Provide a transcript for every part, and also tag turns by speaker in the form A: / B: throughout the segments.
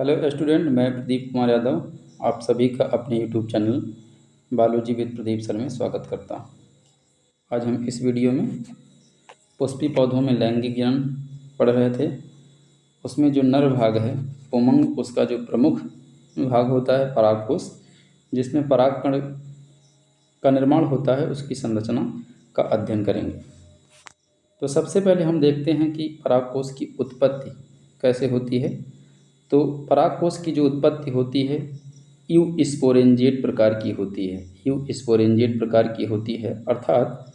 A: Hello student, मैं प्रदीप कुमार यादव आप सभी का अपने YouTube channel biology with Pradeep sir में स्वागत करता हूं। आज हम इस वीडियो में पुष्पी पौधों में लैंगिक जनन पढ़ रहे थे। उसमें जो नर भाग है उमंग, उसका जो प्रमुख भाग होता है परागकोश, जिसमें परागकण का निर्माण होता है, उसकी संरचना का अध्ययन करेंगे। तो सबसे पहले हम देखते हैं कि परागकोश की उत्पत्ति कैसे होती है। तो परागकोश की जो उत्पत्ति होती है यू स्पोरेंजिएट प्रकार की होती है। यू स्पोरेंजिएट प्रकार की होती है, अर्थात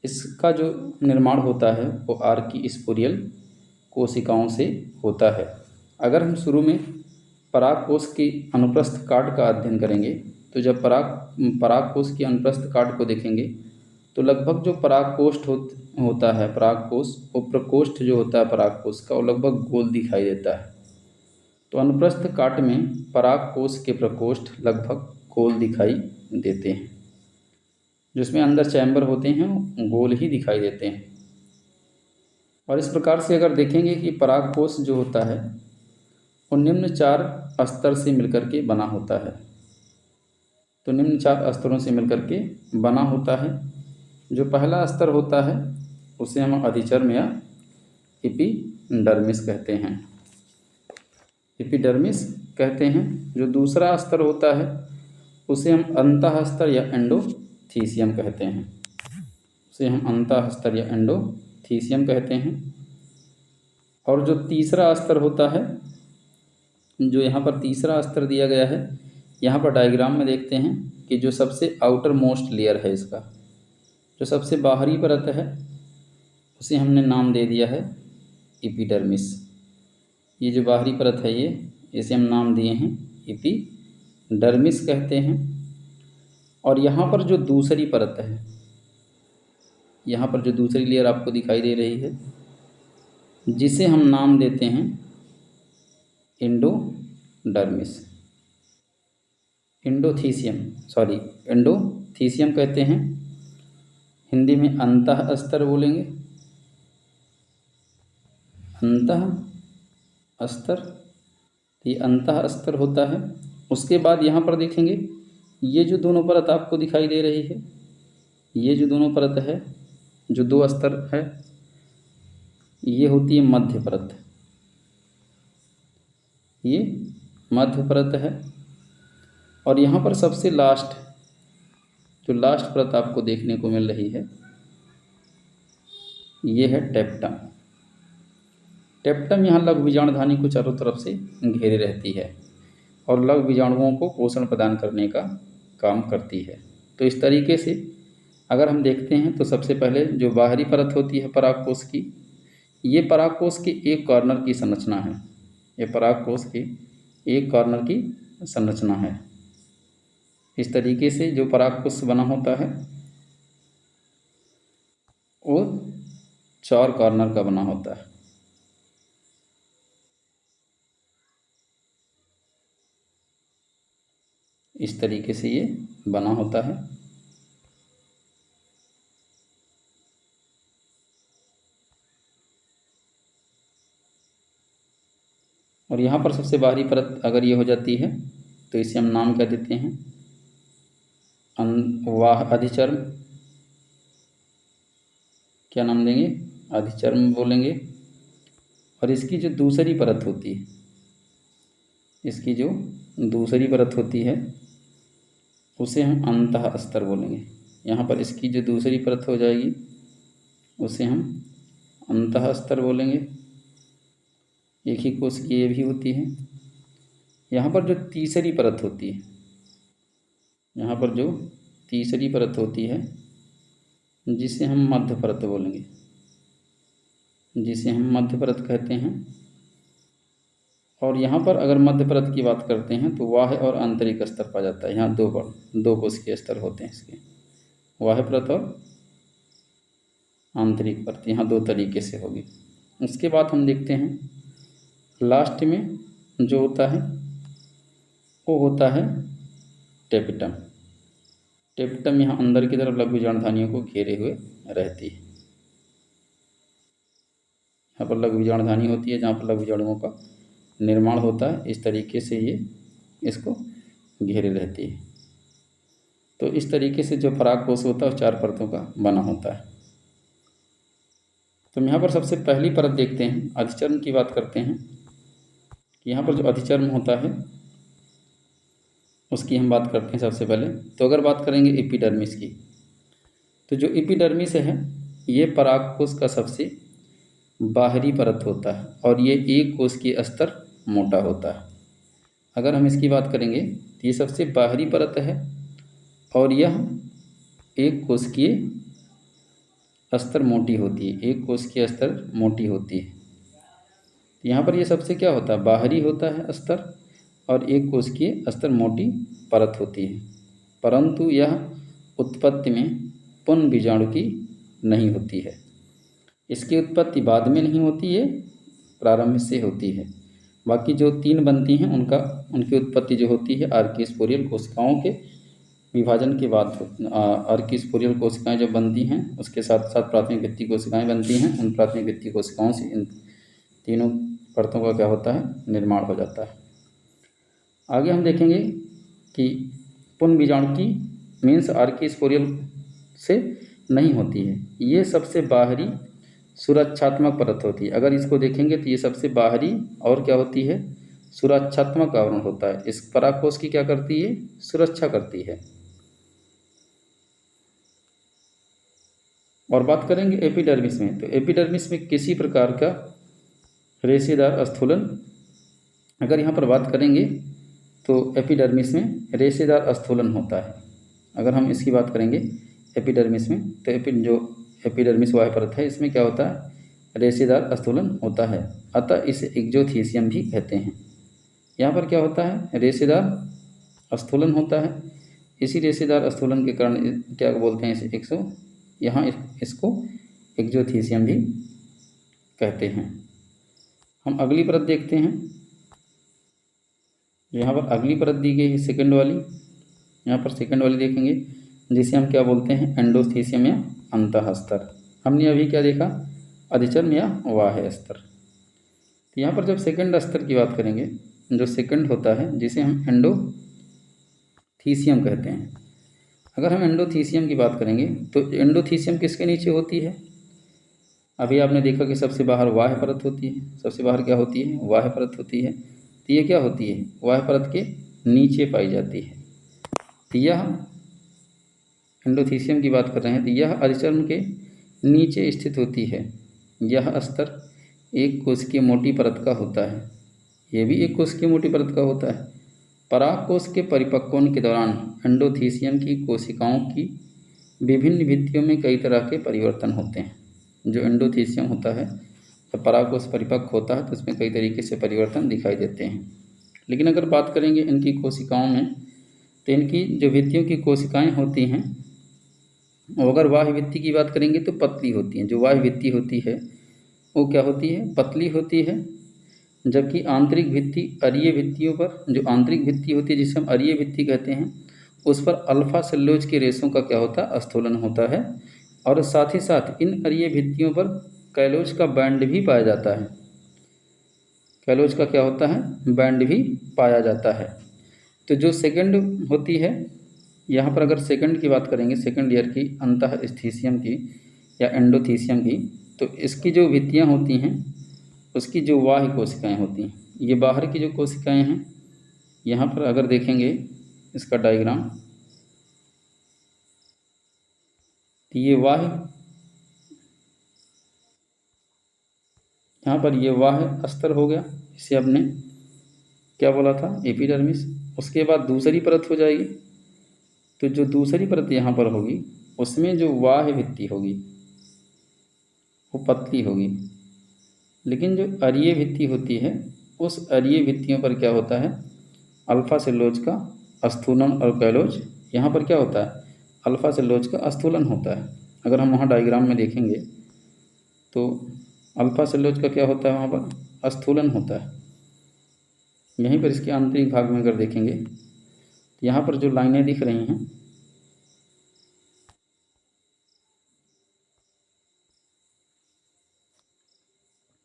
A: इसका जो निर्माण होता है वो आर्की स्पोरियल कोशिकाओं से होता है। अगर हम शुरू में परागकोश की अनुप्रस्थ काट का अध्ययन करेंगे तो जब परागकोश की अनुप्रस्थ काट को देखेंगे तो लगभग जो परागकोष्ठ होता है परागकोश, वो प्रकोष्ठ जो होता है परागकोश का, वो लगभग गोल दिखाई देता है। तो अनुप्रस्थ काट में परागकोश के प्रकोष्ठ लगभग गोल दिखाई देते हैं, जिसमें अंदर चैम्बर होते हैं वो गोल ही दिखाई देते हैं। और इस प्रकार से अगर देखेंगे कि परागकोश जो होता है वो निम्न 4 स्तर से मिलकर के बना होता है। तो निम्न 4 स्तरों से मिलकर के बना होता है। जो पहला स्तर होता है उसे हम अधिचर्म या एपिडर्मिस कहते हैं। एपिडर्मिस कहते हैं। जो दूसरा स्तर होता है उसे हम अंतःस्तर या एंडोथीसियम कहते हैं। उसे हम अंतःस्तर या एंडोथीसियम कहते हैं। और जो तीसरा स्तर होता है, जो यहाँ पर तीसरा स्तर दिया गया है, यहाँ पर डायग्राम में देखते हैं कि जो सबसे आउटर मोस्ट लेयर है, इसका जो सबसे बाहरी परत है, उसे हमने नाम दे दिया है एपिडर्मिस। ये जो बाहरी परत है इसे हम नाम दिए हैं एपिडर्मिस कहते हैं। और यहाँ पर जो दूसरी परत है, यहाँ पर जो दूसरी लेयर आपको दिखाई दे रही है, जिसे हम नाम देते हैं एंडोडर्मिस, एंडोथीसियम कहते हैं। हिंदी में अंतः स्तर बोलेंगे, अंतः स्तर। ये अंतः स्तर होता है। उसके बाद यहाँ पर देखेंगे ये जो दोनों परत आपको दिखाई दे रही है, ये जो दोनों परत है, जो 2 स्तर है, ये होती है मध्य परत। ये मध्य परत है। और यहाँ पर सबसे लास्ट, जो लास्ट परत आपको देखने को मिल रही है, ये है टेप्टम। टेप्टम यहाँ लघु बीजाणुधानी को चारों तरफ से घेरे रहती है और लघु बीजाणुओं को पोषण प्रदान करने का काम करती है। तो इस तरीके से अगर हम देखते हैं तो सबसे पहले जो बाहरी परत होती है परागकोश की, ये परागकोश के एक कॉर्नर की संरचना है। ये परागकोश के एक कॉर्नर की संरचना है। इस तरीके से जो परागकोश बना होता है वो 4 कॉर्नर का बना होता है। इस तरीके से ये बना होता है। और यहाँ पर सबसे बाहरी परत अगर ये हो जाती है तो इसे हम नाम क्या देते हैं, वाह अधिचर्म। क्या नाम देंगे, अधिचर्म बोलेंगे। और इसकी जो दूसरी परत होती है, इसकी जो दूसरी परत होती है उसे हम अंतः स्तर बोलेंगे। यहाँ पर इसकी जो दूसरी परत हो जाएगी उसे हम अंतः स्तर बोलेंगे। एक ही कोश की ये भी होती है। यहाँ पर जो तीसरी परत होती है, यहाँ पर जो तीसरी परत होती है, जिसे हम मध्य परत बोलेंगे, जिसे हम मध्य परत कहते हैं। और यहाँ पर अगर मध्य परत की बात करते हैं तो बाह्य और आंतरिक स्तर पाया जाता है। यहाँ 2 कोशिकीय स्तर होते हैं इसके, बाह्य परत और आंतरिक परत। यहाँ 2 तरीके से होगी। उसके बाद हम देखते हैं लास्ट में जो होता है वो होता है टेपिटम। टेपिटम यहाँ अंदर की तरफ लघु बीजाणुधानियों को घेरे हुए रहती है। यहाँ पर लघु बीजाणुधानी होती है जहाँ पर लघु बीजाणुओं का निर्माण होता है। इस तरीके से ये इसको घेरे रहती है। तो इस तरीके से जो परागकोश होता है वो 4 परतों का बना होता है। तो यहाँ पर सबसे पहली परत देखते हैं, अधिचर्म की बात करते हैं। यहाँ पर जो अधिचर्म होता है उसकी हम बात करते हैं सबसे पहले। तो अगर बात करेंगे एपिडर्मिस की, तो जो एपिडर्मिस है ये परागकोश का सबसे बाहरी परत होता है और ये एक कोश के स्तर मोटा होता है। अगर हम इसकी बात करेंगे तो ये सबसे बाहरी परत है और यह एक कोशिकीय स्तर मोटी होती है, एक कोशिकीय स्तर मोटी होती है। यहाँ पर ये सबसे क्या होता है, बाहरी होता है स्तर और एक कोशिकीय स्तर मोटी परत होती है, परंतु यह उत्पत्ति में पुन बीजाणु की नहीं होती है। इसकी उत्पत्ति बाद में नहीं होती है, प्रारंभ से होती है। बाकी जो 3 बनती हैं उनकी उत्पत्ति जो होती है आर्किस्पोरियल कोशिकाओं के विभाजन के बाद। आर्किस्पोरियल कोशिकाएं जब बनती हैं उसके साथ साथ प्राथमिक भित्ति कोशिकाएं बनती हैं। उन प्राथमिक भित्ति कोशिकाओं से इन तीनों परतों का क्या होता है, निर्माण हो जाता है। आगे हम देखेंगे कि पुन बीजाणु की मीन्स आर्किस्पोरियल से नहीं होती है, ये सबसे बाहरी सुरक्षात्मक परत होती है। अगर इसको देखेंगे तो ये सबसे बाहरी और क्या होती है, सुरक्षात्मक आवरण होता है। इस परागकोश की क्या करती है, सुरक्षा करती है। और बात करेंगे एपिडर्मिस में, तो एपिडर्मिस में किसी प्रकार का रेशेदार स्थूलन, अगर यहाँ पर बात करेंगे तो एपिडर्मिस में रेशेदार स्थूलन होता है। अगर हम इसकी बात करेंगे एपिडर्मिस में, तो जो एपिडर्मिस वाह्य परत है इसमें क्या होता है, रेशेदार स्थूलन होता है, अतः इसे एक्जोथीसियम भी कहते हैं। यहाँ पर क्या होता है, रेशेदार स्थूलन होता है। इसी रेशेदार स्थूलन के कारण क्या बोलते हैं इसे यहाँ इसको एक्जोथीसियम भी कहते हैं। हम अगली परत देखते हैं। यहाँ पर अगली परत दी गई है सेकंड वाली, यहाँ पर सेकंड वाली देखेंगे जिसे हम क्या बोलते हैं, एंडोथीसियम या अंतःस्तर। हमने अभी क्या देखा, अधिचर्म या बाह्य स्तर। तो यहाँ पर जब सेकंड स्तर की बात करेंगे, जो सेकंड होता है जिसे हम एंडोथीसियम कहते हैं। अगर हम एंडोथीसियम की बात करेंगे तो एंडोथीसियम किसके नीचे होती है, अभी आपने देखा कि सबसे बाहर बाह्य परत होती है, सबसे बाहर क्या होती है, बाह्य परत होती है। तो ये क्या होती है, बाह्य परत के नीचे पाई जाती है। तो यह एंडोथीसियम की बात कर रहे हैं, तो यह अधिचर्म के नीचे स्थित होती है। यह स्तर एक कोश की मोटी परत का होता है, ये भी एक कोश की मोटी परत का होता है। परागकोश के परिपक्वन के दौरान एंडोथीसियम की कोशिकाओं की विभिन्न भित्तियों में कई तरह के परिवर्तन होते हैं। जो एंडोथीसियम होता है, जब परागकोश परिपक्व होता है तो इसमें कई तरीके से परिवर्तन दिखाई देते हैं। लेकिन अगर बात करेंगे इनकी कोशिकाओं में, तो इनकी जो भित्तियों की कोशिकाएं होती हैं, और अगर बाह्य भित्ति की बात करेंगे तो पतली होती हैं। जो बाह्य भित्ति होती है वो क्या होती है, पतली होती है। जबकि आंतरिक भित्ति अरीय भित्तियों पर, जो आंतरिक भित्ति होती है जिसे हम अरीय भित्ति कहते हैं, उस पर अल्फा सेल्यूलोज के रेशों का क्या होता है, स्थूलन होता है। और साथ ही साथ इन अरीय भित्तियों पर कैलोज का बैंड भी पाया जाता है। कैलोज का क्या होता है, बैंड भी पाया जाता है। तो जो सेकंड होती है, यहाँ पर अगर सेकंड की बात करेंगे, सेकंड ईयर की अंतःस्थीसियम की या एंडोथीसियम की, तो इसकी जो भित्तियाँ होती हैं उसकी जो बाह्य कोशिकाएं होती हैं, ये बाहर की जो कोशिकाएं हैं, यहाँ पर अगर देखेंगे इसका डायग्राम, तो ये बाह्य, यहाँ पर ये बाह्य स्तर हो गया, इसे आपने क्या बोला था, एपिडर्मिस। उसके बाद दूसरी परत हो जाएगी, तो जो दूसरी परत यहाँ पर होगी उसमें जो बाह्य भित्ति होगी वो पतली होगी। लेकिन जो अरीय भित्ति होती है उस अरीय भित्तियों पर क्या होता है, अल्फा सेल्यूलोज का स्थूलन और कैलोज, यहाँ पर क्या होता है, अल्फा सेल्यूलोज का स्थूलन होता है। अगर हम वहाँ डायग्राम में देखेंगे तो अल्फा सेल्यूलोज का क्या होता है, वहाँ पर स्थूलन होता है। यहीं पर इसके आंतरिक भाग में अगर देखेंगे तो यहाँ पर जो लाइनें दिख रही हैं,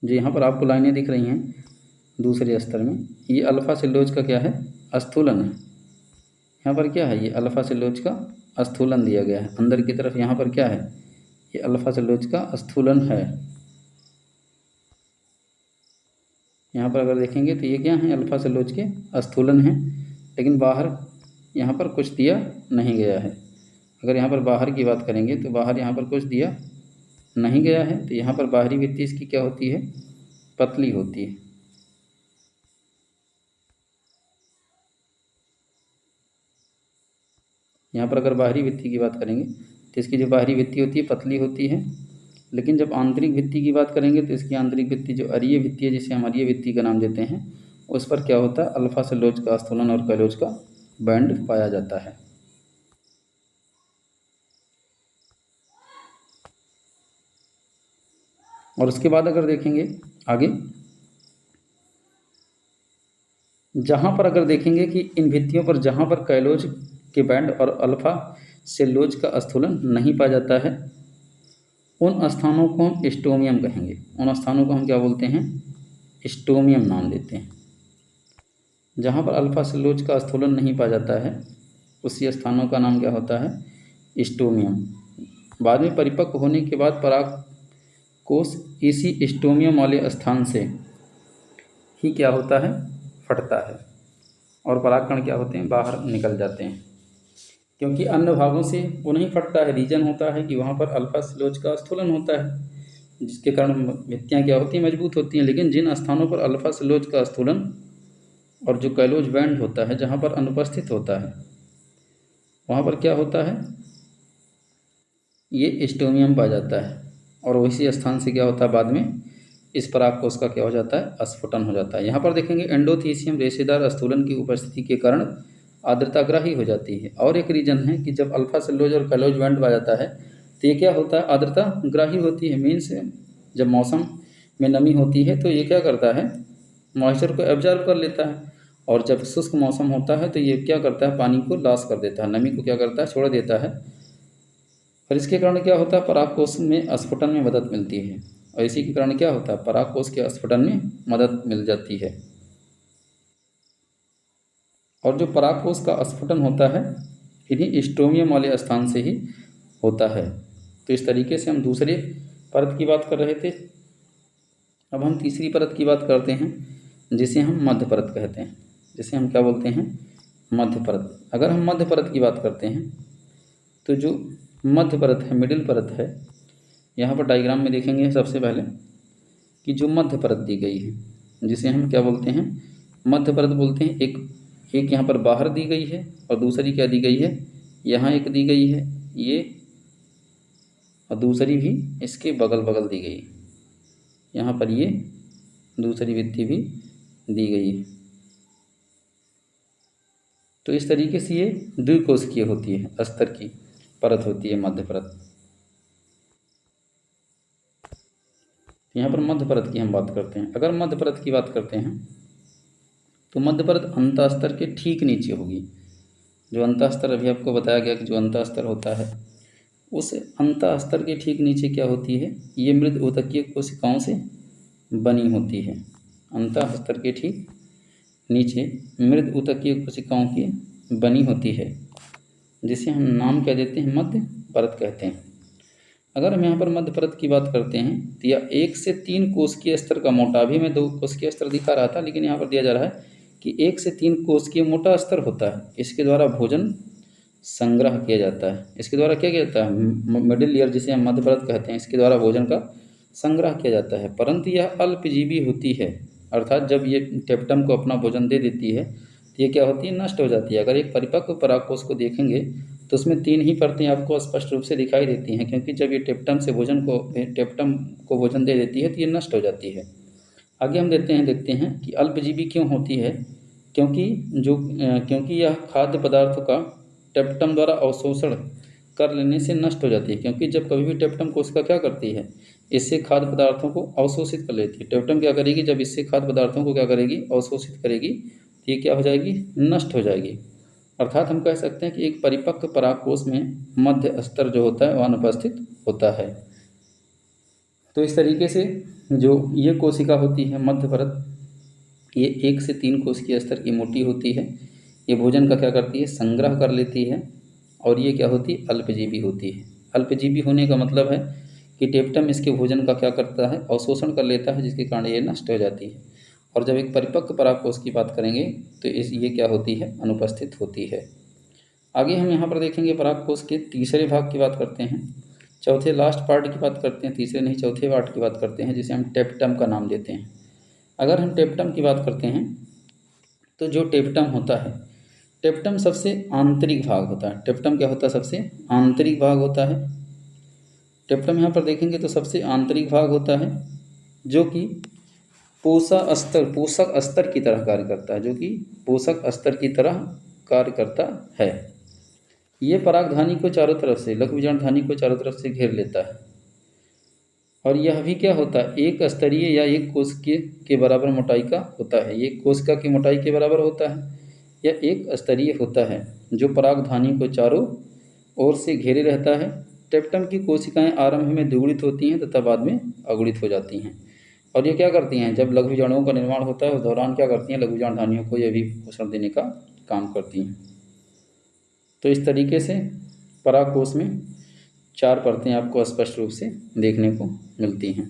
A: जो यहाँ पर आपको लाइनें दिख रही हैं, दूसरे स्तर में। ये अल्फ़ा सेलुलोज का क्या है, स्थूलन है। यहाँ पर क्या है, ये अल्फ़ा सेलुलोज का स्थूलन दिया गया है। अंदर की तरफ यहाँ पर क्या है, ये अल्फ़ा सेलुलोज का स्थूलन है। यहाँ पर अगर देखेंगे तो ये क्या है, अल्फ़ा सेलुलोज के स्थूलन है। लेकिन बाहर यहाँ पर कुछ दिया नहीं गया है। अगर यहाँ पर बाहर की बात करेंगे तो बाहर यहाँ पर कुछ दिया नहीं गया है, तो यहाँ पर बाहरी भित्ति इसकी क्या होती है, पतली होती है। यहाँ पर अगर बाहरी भित्ति की बात करेंगे तो इसकी जो बाहरी भित्ति होती है पतली होती है। लेकिन जब आंतरिक भित्ति की बात करेंगे तो इसकी आंतरिक भित्ति जो अरीय भित्ति है, जिसे हम अरीय भित्ति का नाम देते हैं, उस पर क्या होता है, अल्फ़ा सेलुलोज का स्थूलन और कैलोज का बैंड पाया जाता है। और उसके बाद अगर देखेंगे आगे, जहाँ पर अगर देखेंगे कि इन भित्तियों पर जहाँ पर कैलोज के बैंड और अल्फ़ा सेलुलोज का स्थूलन नहीं पाया जाता है, उन स्थानों को हम स्टोमियम कहेंगे। उन स्थानों को हम क्या बोलते हैं, स्टोमियम नाम देते हैं। जहाँ पर अल्फ़ा सेलुलोज का स्थूलन नहीं पाया जाता है, उसी स्थानों का नाम क्या होता है, स्टोमियम। बाद में परिपक्व होने के बाद परागकोश इसी स्टोमियम वाले स्थान से ही क्या होता है, फटता है और परागकण क्या होते हैं, बाहर निकल जाते हैं। क्योंकि अन्य भागों से वो नहीं फटता है, रीजन होता है कि वहाँ पर अल्फ़ा सेलुलोज का स्थूलन होता है, जिसके कारण भित्तियाँ क्या होती हैं, मजबूत होती हैं। लेकिन जिन स्थानों पर अल्फ़ा सेलुलोज का स्थूलन और जो कैलोज बैंड होता है जहाँ पर अनुपस्थित होता है, वहाँ पर क्या होता है, ये स्टोमियम पाया जाता है। और उसी स्थान से क्या होता है, बाद में इस परागकोश का क्या हो जाता है, स्फुटन हो जाता है। यहाँ पर देखेंगे एंडोथीसियम रेशेदार स्थूलन की उपस्थिति के कारण आर्द्रताग्राही हो जाती है। और एक रीजन है कि जब अल्फ़ा सेलुलोज और कैलोज बैंड पाया जाता है तो ये क्या होता है, आर्द्रताग्राही होती है। मीन्स जब मौसम में नमी होती है तो ये क्या करता है, मॉइस्चर को एब्जॉर्ब कर लेता है। और जब शुष्क मौसम होता है तो ये क्या करता है, पानी को लॉस कर देता है, नमी को क्या करता है, छोड़ देता है। और इसके कारण क्या होता है, परागकोश में स्फुटन में मदद मिलती है। और इसी के कारण क्या होता है, परागकोश के स्फुटन में मदद मिल जाती है। और जो परागकोश का स्फुटन होता है इन्हीं स्टोमियम वाले स्थान से ही होता है। तो इस तरीके से हम दूसरे परत की बात कर रहे थे। अब हम तीसरी परत की बात करते हैं, जिसे हम मध्य परत कहते हैं, जिसे हम क्या बोलते हैं, मध्य परत। अगर हम मध्य परत की बात करते हैं तो जो मध्य परत है, मिडिल परत है, यहाँ पर डायग्राम में देखेंगे सबसे पहले कि जो मध्य परत दी गई है, जिसे हम क्या बोलते हैं, मध्य परत बोलते हैं। एक यहाँ पर बाहर दी गई है और दूसरी क्या दी गई है, यहाँ एक दी गई है ये, और दूसरी भी इसके बगल बगल दी गई है। यहाँ पर ये दूसरी भित्ति भी दी गई है। तो इस तरीके से ये द्विकोशिकीय होती है, अस्तर की परत होती है मध्य परत। यहाँ पर मध्य परत की हम बात करते हैं। अगर मध्य परत की बात करते हैं तो मध्य परत अंतःस्तर के ठीक नीचे होगी। जो अंतःस्तर अभी आपको बताया गया कि जो अंतःस्तर होता है, उस अंतःस्तर के ठीक नीचे क्या होती है, ये मृद ऊतकीय कोशिकाओं से बनी होती है। अंतःस्तर के ठीक नीचे मृद ऊतकीय कोशिकाओं की बनी होती है, जिसे हम नाम क्या देते हैं, मध्य परत कहते हैं। अगर हम यहाँ पर मध्य परत की बात करते हैं तो यह 1 से 3 कोशिकीय स्तर का मोटा, अभी मैं 2 कोशिकीय स्तर दिखा रहा था, लेकिन यहाँ पर दिया जा रहा है कि 1 से 3 कोशिकीय मोटा स्तर होता है। इसके द्वारा भोजन संग्रह किया जाता है। इसके द्वारा क्या किया जाता है, मिडिल ईयर जिसे हम मध्य परत कहते हैं, इसके द्वारा भोजन का संग्रह किया जाता है। परंतु यह अल्पजीवी होती है, अर्थात जब ये टेप्टम को अपना भोजन दे देती है तो ये क्या होती है, नष्ट हो जाती है। अगर एक परिपक्व परागकोश को देखेंगे तो उसमें 3 ही परतें आपको स्पष्ट रूप से दिखाई देती हैं, क्योंकि जब ये टेप्टम को भोजन दे देती है तो ये नष्ट हो जाती है। आगे हम देखते हैं कि अल्पजीवी क्यों होती है, क्योंकि यह खाद्य पदार्थों का टेप्टम द्वारा अवशोषण कर लेने से नष्ट हो जाती है। क्योंकि जब कभी भी टेप्टम कोशिका क्या करती है, इससे खाद्य पदार्थों को अवशोषित कर लेती है। टेप्टम क्या करेगी, जब इससे खाद्य पदार्थों को क्या करेगी, अवशोषित करेगी, तो ये क्या हो जाएगी, नष्ट हो जाएगी। अर्थात हम कह सकते हैं कि एक परिपक्व परागकोश में मध्य स्तर जो होता है वह अनुपस्थित होता है। तो इस तरीके से जो ये कोशिका होती है मध्य परत, ये 1 से 3 कोश के स्तर की मोटी होती है। ये भोजन का क्या करती है, संग्रह कर लेती है और ये क्या होती है, अल्पजीवी होती है। अल्पजीवी होने का मतलब है कि टेप्टम इसके भोजन का क्या करता है, अवशोषण कर लेता है, जिसके कारण ये नष्ट हो जाती है। और जब एक परिपक्व परागकोश की बात करेंगे तो इस ये क्या होती है, अनुपस्थित होती है। आगे हम यहाँ पर देखेंगे परागकोश के तीसरे भाग की बात करते हैं, चौथे लास्ट पार्ट की बात करते हैं, तीसरे नहीं चौथे पार्ट की बात करते हैं, जिसे हम टेप्टम का नाम देते हैं। अगर हम टेप्टम की बात करते हैं तो जो टेप्टम होता है, टेप्टम सबसे आंतरिक भाग होता है। टेप्टम क्या होता है, सबसे आंतरिक भाग होता है। टेप्टम यहाँ पर देखेंगे तो सबसे आंतरिक भाग होता है, जो कि पोषक अस्तर की तरह कार्य करता है, जो कि पोषक अस्तर की तरह कार्य करता है। ये परागधानी को चारों तरफ से, लघु बीजाणुधानी को चारों तरफ से घेर लेता है। और यह भी क्या होता है, एक स्तरीय या एक कोशिका के बराबर मोटाई का होता है। ये कोशिका की मोटाई के बराबर होता है। यह एक स्तरीय होता है जो परागधानी को चारों ओर से घेरे रहता है। टेप्टम की कोशिकाएं आरंभ में द्विगुणित होती हैं तथा बाद में अगुणित हो जाती हैं। और ये क्या करती हैं, जब लघु बीजाणुओं का निर्माण होता है उस दौरान क्या करती हैं, लघु बीजाणुधानियों को यह भी पोषण देने का काम करती हैं। तो इस तरीके से परागकोश में 4 परतें आपको स्पष्ट रूप से देखने को मिलती हैं।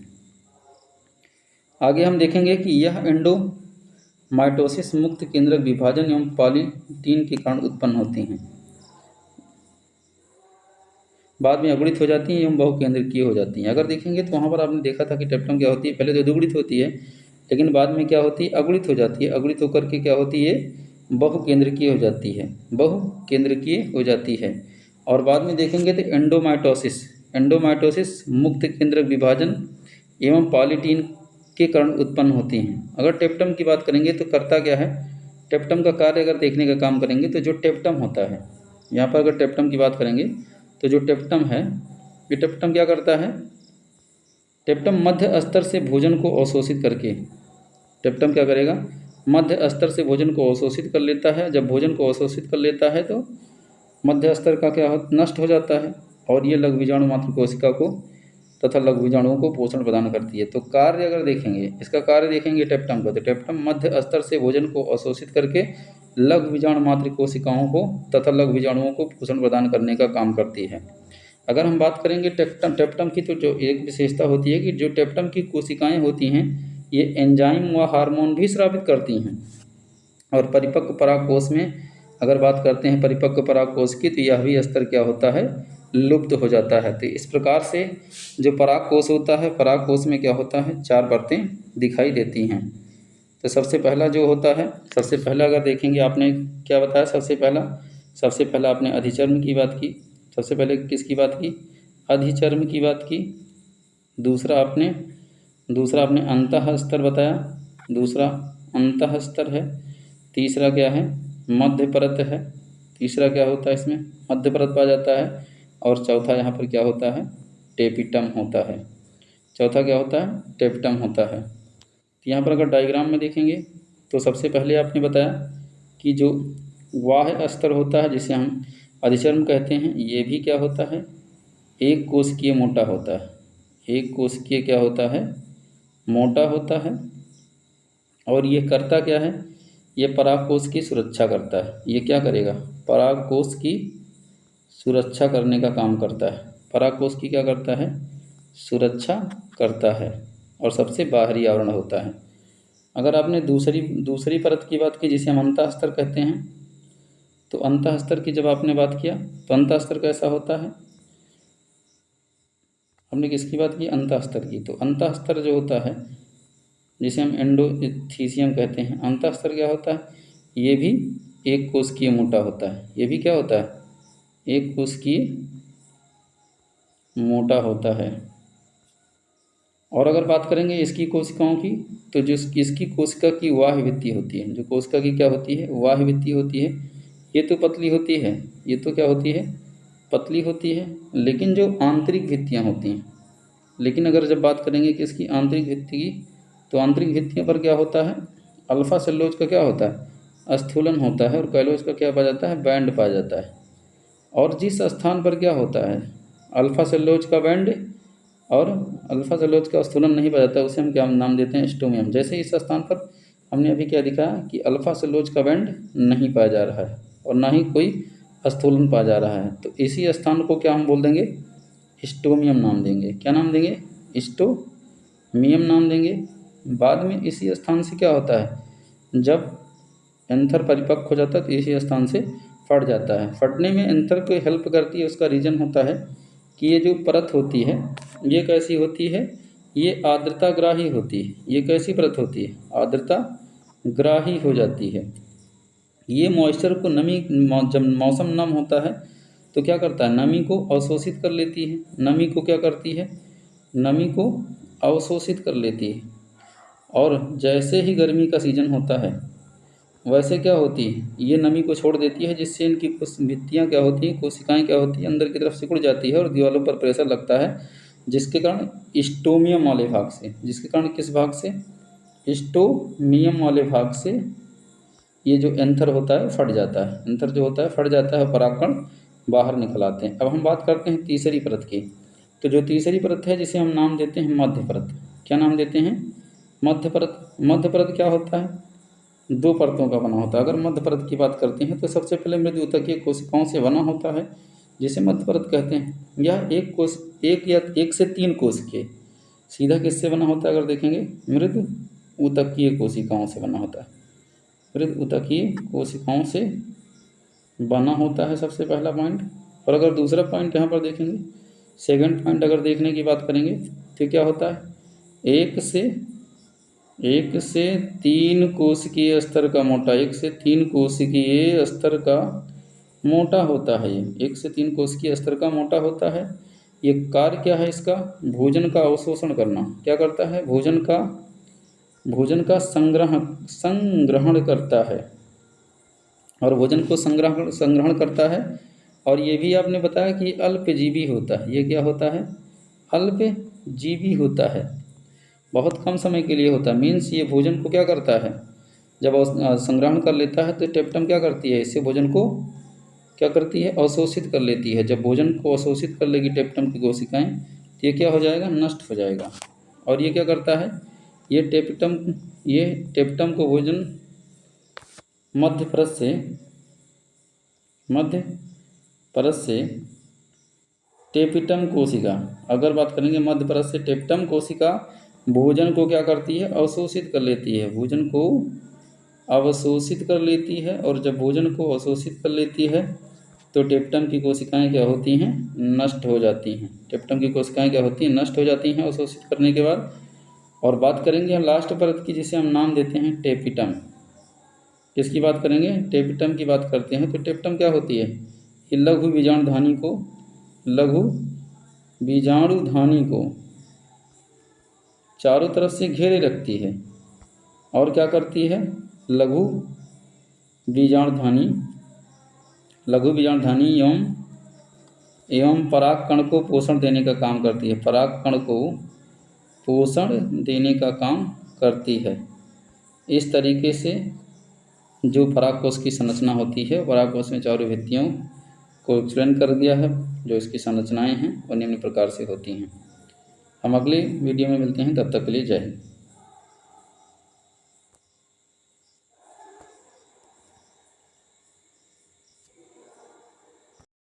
A: आगे हम देखेंगे कि यह एंडोमाइटोसिस मुक्त केंद्रक विभाजन एवं पॉलीटीन के कारण उत्पन्न होती हैं, बाद में अगुणित हो जाती हैं एवं बहुकेंद्रकीय हो जाती हैं। अगर देखेंगे तो वहाँ पर आपने देखा था कि टेप्टम क्या होती है, पहले तो द्विगुणित होती है, लेकिन बाद में क्या होती है, अगुणित हो जाती है। अगुणित होकर के क्या होती है, बहुकेंद्रकीय हो जाती है, बहुकेंद्रकीय हो जाती है। और बाद में देखेंगे तो एंडोमाइटोसिस मुक्त केंद्रक विभाजन एवं पॉलीटीन के कारण उत्पन्न होती हैं। अगर टेप्टम की बात करेंगे तो करता क्या है, टेप्टम का कार्य अगर देखने का काम करेंगे तो जो टेप्टम होता है, यहाँ पर अगर टेप्टम की बात करेंगे तो जो टेप्टम है, ये टेप्टम क्या करता है, टेप्टम मध्य स्तर से भोजन को अवशोषित करके, टेप्टम क्या करेगा, मध्य स्तर से भोजन को अवशोषित कर लेता है। जब भोजन को अवशोषित कर लेता है तो मध्य स्तर का क्या नष्ट हो जाता है और ये लघु बीजाणु मात्र कोशिका को तथा लघु बीजाणुओं को पोषण प्रदान करती है। तो कार्य अगर देखेंगे, इसका कार्य देखेंगे टेप्टम का, तो टेप्टम मध्य स्तर से भोजन को अवशोषित करके लघु बीजाणु मात्र कोशिकाओं को तथा लघु बीजाणुओं को पोषण प्रदान करने का काम करती है। अगर हम बात करेंगे टेप्टम की, तो जो एक विशेषता होती है कि जो टेप्टम की कोशिकाएं होती हैं ये एंजाइम व हार्मोन भी स्रावित करती हैं। और परिपक्व परागकोश में अगर बात करते हैं परिपक्व परागकोश की, तो यह भी स्तर क्या होता है, लुप्त हो जाता है। तो इस प्रकार से जो परागकोश होता है, परागकोश में क्या होता है, 4 परतें दिखाई देती हैं। तो सबसे पहला जो होता है, सबसे पहला अगर देखेंगे, आपने क्या बताया, सबसे पहला आपने अधिचर्म की बात की। सबसे पहले किसकी बात की, अधिचर्म की बात की। दूसरा आपने अंतःस्तर बताया, दूसरा अंतःस्तर है। तीसरा क्या है, मध्य परत है। तीसरा क्या होता है, इसमें मध्य परत पाया जाता है। और चौथा यहाँ पर क्या होता है, टेपिटम होता है। चौथा क्या होता है, टेप्टम होता है। तो यहाँ पर अगर डायग्राम में देखेंगे तो सबसे पहले आपने बताया कि जो बाह्य स्तर होता है, जिसे हम अधिचर्म कहते हैं, ये भी क्या होता है, एक कोशिकीय मोटा होता है। एक कोशिकीय क्या होता है, मोटा होता है। और ये करता क्या है, ये परागकोश की सुरक्षा करता है। ये क्या करेगा, परागकोश की सुरक्षा करने का काम करता है। परागकोश की क्या करता है, सुरक्षा करता है और सबसे बाहरी आवरण होता है। अगर आपने दूसरी परत की बात की, जिसे हम अंतःस्तर कहते हैं, तो अंतःस्तर की जब आपने बात किया तो अंतःस्तर कैसा होता है, हमने किसकी बात की, अंतःस्तर की। तो अंतःस्तर जो होता है, जिसे हम एंडोथीसियम कहते हैं, अंतःस्तर क्या होता है, ये भी एक कोशिकीय मोटा होता है। ये भी क्या होता है, एक कोशिकीय मोटा होता है। और अगर बात करेंगे इसकी कोशिकाओं की, तो जो इसकी कोशिका की बाह्य भित्ति होती है, जो कोशिका की क्या होती है, बाह्य भित्ति होती है, ये तो पतली होती है, ये तो क्या होती है, पतली होती है। लेकिन जो आंतरिक भित्तियाँ होती हैं, लेकिन अगर जब बात करेंगे कि इसकी आंतरिक भित्ति की, तो आंतरिक भित्तियों पर क्या होता है, अल्फा सेलुलोज का क्या होता है, स्थूलन होता है, और कैलोज का क्या पाया जाता है, बैंड पाया जाता है। और जिस स्थान पर क्या होता है, अल्फा सेलुलोज का बैंड और अल्फा सेलुलोज का स्थूलन नहीं पाया जाता, उसे हम क्या नाम देते हैं, स्टोमियम। जैसे इस स्थान पर हमने अभी क्या दिखा कि अल्फा सेलुलोज का बैंड नहीं पाया जा रहा है और ना ही कोई स्थूलन पाया जा रहा है, तो इसी स्थान को क्या हम बोल देंगे, स्टोमियम नाम देंगे। क्या नाम देंगे, स्टोमियम नाम देंगे। बाद में इसी स्थान से क्या होता है, जब एंथर परिपक्व हो जाता है तो इसी स्थान से फट जाता है। फटने में एंथर को हेल्प करती है, उसका रीजन होता है कि ये जो परत होती है ये कैसी होती है, ये आर्द्रता ग्राही होती है। ये कैसी परत होती है, आर्द्रता ग्राही हो जाती है। ये मॉइस्चर को नमी, जब मौसम नम होता है तो क्या करता है, नमी को अवशोषित कर लेती है। नमी को क्या करती है, नमी को अवशोषित कर लेती है। और जैसे ही गर्मी का सीजन होता है वैसे क्या होती है, ये नमी को छोड़ देती है, जिससे इनकी कुछ भित्तियाँ क्या होती हैं, कोशिकाएं क्या होती हैं, अंदर की तरफ सिकुड़ जाती है और दीवारों पर प्रेशर लगता है, जिसके कारण स्टोमियम वाले भाग से, जिसके कारण किस भाग से, स्टोमियम वाले भाग से ये जो एंथर होता है फट जाता है। एंथर जो होता है फट जाता है, परागकण बाहर निकल आते हैं। अब हम बात करते हैं तीसरी परत की। तो जो तीसरी परत है जिसे हम नाम देते हैं मध्य परत। क्या नाम देते हैं, मध्य परत। मध्य परत क्या होता है, दो परतों का बना होता है। अगर मध्य परत की बात करते हैं तो सबसे पहले मृदु ऊतकीय कोशिकाओं से बना होता है, जिसे मध्य परत कहते हैं। यह एक या एक से तीन कोशिकीय, सीधा किससे बना होता है, अगर देखेंगे मृदु ऊतकीय कोशिकाओं से बना होता है। मृदु ऊतकीय कोशिकाओं से बना होता है, सबसे पहला पॉइंट। और अगर दूसरा पॉइंट यहाँ पर देखेंगे, सेकंड पॉइंट अगर देखने की बात करेंगे तो क्या होता है, एक से तीन कोशिकीय स्तर का मोटा, एक से तीन कोशिकीय स्तर का मोटा होता है। ये एक से तीन कोशिकीय स्तर का मोटा होता है। ये कार्य क्या है इसका, भोजन का अवशोषण करना। क्या करता है, भोजन का संग्रहण करता है और भोजन को संग्रहण करता है। और ये भी आपने बताया कि अल्पजीवी होता है। ये क्या होता है, अल्पजीवी होता है, बहुत कम समय के लिए होता है। मीन्स ये भोजन को क्या करता है, जब संग्रहण कर लेता है तो टेप्टम क्या करती है, इससे भोजन को क्या करती है, अवशोषित कर लेती है। जब भोजन को अवशोषित कर लेगी टेप्टम की कोशिकाएं तो ये क्या हो जाएगा, नष्ट हो जाएगा। और ये क्या करता है, ये टेप्टम को भोजन मध्य परत से टेपिटम कोशिका, अगर बात करेंगे मध्य परत से टेप्टम कोशिका भोजन को क्या करती है, अवशोषित कर लेती है। भोजन को अवशोषित कर लेती है और जब भोजन को अवशोषित कर लेती है तो टेप्टम की कोशिकाएं क्या होती हैं, नष्ट हो जाती हैं। टेप्टम की कोशिकाएं क्या होती हैं, नष्ट हो जाती हैं अवशोषित करने के बाद। और बात करेंगे हम लास्ट परत की, जिसे हम नाम देते हैं टेपिटम। किसकी बात करेंगे, टेपिटम की बात करते हैं। तो टेप्टम क्या होती है, ये लघु बीजाणुधानी को चारों तरफ से घेरे रखती है। और क्या करती है, लघु बीजाणुधानी एवं परागकण को पोषण देने का काम करती है। परागकण को पोषण देने का काम करती है। इस तरीके से जो परागकोश की संरचना होती है, परागकोश में चारों भित्तियों को एक्सप्लेन कर दिया है। जो इसकी संरचनाएं हैं वो निम्न प्रकार से होती हैं। हम अगले वीडियो में मिलते हैं, तब तक के लिए जय हिंद।